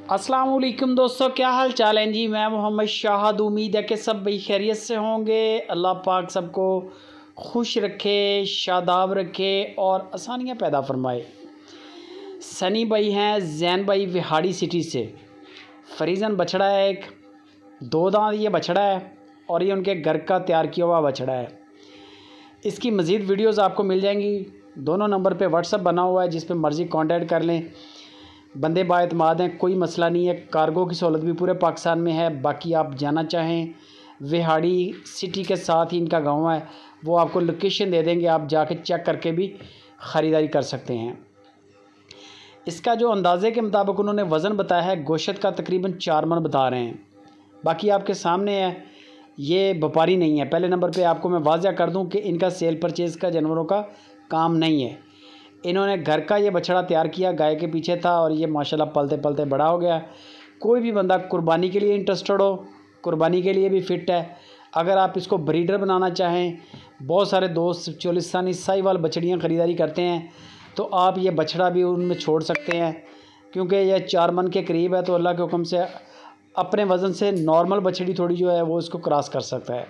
अस्सलाम वालेकुम दोस्तों, क्या हाल चाल है जी। मैं मोहम्मद शाहद। उम्मीद है कि सब भाई खैरियत से होंगे। अल्लाह पाक सबको खुश रखे, शादाब रखे और आसानियाँ पैदा फरमाए। सनी भाई हैं जैन भाई विहाड़ी सिटी से। फरीजन बछड़ा है, एक 2 दांत ये बछड़ा है और ये उनके घर का तैयार किया हुआ बछड़ा है। इसकी मज़ीद वीडियोज़ आपको मिल जाएंगी। दोनों नंबर पे व्हाट्सअप बना हुआ है, जिस पे मर्ज़ी कांटेक्ट कर लें। बंदे बाएतमाद हैं, कोई मसला नहीं है। कार्गो की सहूलत भी पूरे पाकिस्तान में है। बाकी आप जाना चाहें, विहाड़ी सिटी के साथ ही इनका गांव है, वो आपको लोकेशन दे देंगे, आप जाके चेक करके भी ख़रीदारी कर सकते हैं। इसका जो अंदाज़े के मुताबिक उन्होंने वज़न बताया है, गोश्त का तकरीबन 4 मन बता रहे हैं। बाकी आपके सामने है, ये व्यापारी नहीं है। पहले नंबर पे आपको मैं वाज़ह कर दूं कि इनका सेल परचेज़ का जानवरों का काम नहीं है। इन्होंने घर का ये बछड़ा तैयार किया, गाय के पीछे था और ये माशाल्लाह पलते पलते बड़ा हो गया। कोई भी बंदा कुर्बानी के लिए इंटरेस्टेड हो, कुर्बानी के लिए भी फ़िट है। अगर आप इसको ब्रीडर बनाना चाहें, बहुत सारे दोस्त चोलिस्तानी साहिवाल बछड़ियाँ ख़रीदारी करते हैं, तो आप ये बछड़ा भी उनमें छोड़ सकते हैं, क्योंकि यह 4 मन के करीब है। तो अल्लाह के हुक्म से अपने वज़न से नॉर्मल बछड़ी थोड़ी जो है वो इसको क्रॉस कर सकता है।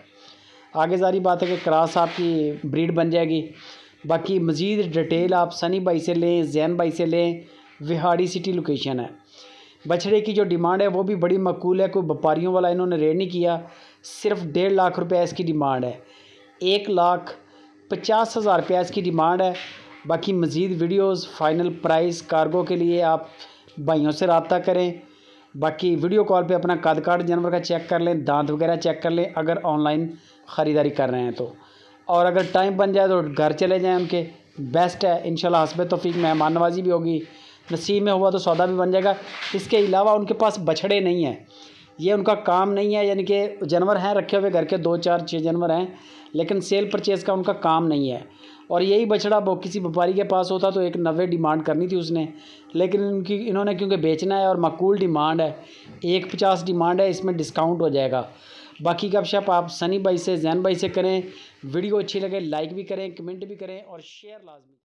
आगे सारी बात है कि क्रॉस आपकी ब्रीड बन जाएगी। बाकी मज़ीद डिटेल आप सनी भाई से लें, जैन भाई से लें। विहाड़ी सिटी लोकेशन है। बछड़े की जो डिमांड है वो भी बड़ी मकबूल है, कोई व्यापारियों वाला इन्होंने रेट नहीं किया। सिर्फ 1.5 लाख रुपये इसकी डिमांड है। 1,50,000 रुपया इसकी डिमांड है। बाकी मज़ीद वीडियोस, फाइनल प्राइस, कार्गो के लिए आप भाइयों से रब्ता करें। बाकी वीडियो कॉल पे अपना कद काठ जानवर का चेक कर लें, दांत वगैरह चेक कर लें, अगर ऑनलाइन ख़रीदारी कर रहे हैं तो। और अगर टाइम बन जाए तो घर चले जाएं उनके, बेस्ट है। इंशाल्लाह हस्बे तौफीक मेहमान नवाजी भी होगी, नसीब में हुआ तो सौदा भी बन जाएगा। इसके अलावा उनके पास बछड़े नहीं हैं, ये उनका काम नहीं है। यानी कि जानवर हैं रखे हुए, घर के 2, 4, 6 जानवर हैं, लेकिन सेल परचेज़ का उनका काम नहीं है। और यही बछड़ा किसी व्यापारी के पास होता तो 1,90 डिमांड करनी थी उसने, लेकिन इन्होंने क्योंकि बेचना है और माकूल डिमांड है, 1,50 डिमांड है, इसमें डिस्काउंट हो जाएगा। बाकी गपशप आप सनी भाई से, जैन भाई से करें। वीडियो अच्छी लगे लाइक भी करें, कमेंट भी करें और शेयर लाजमी।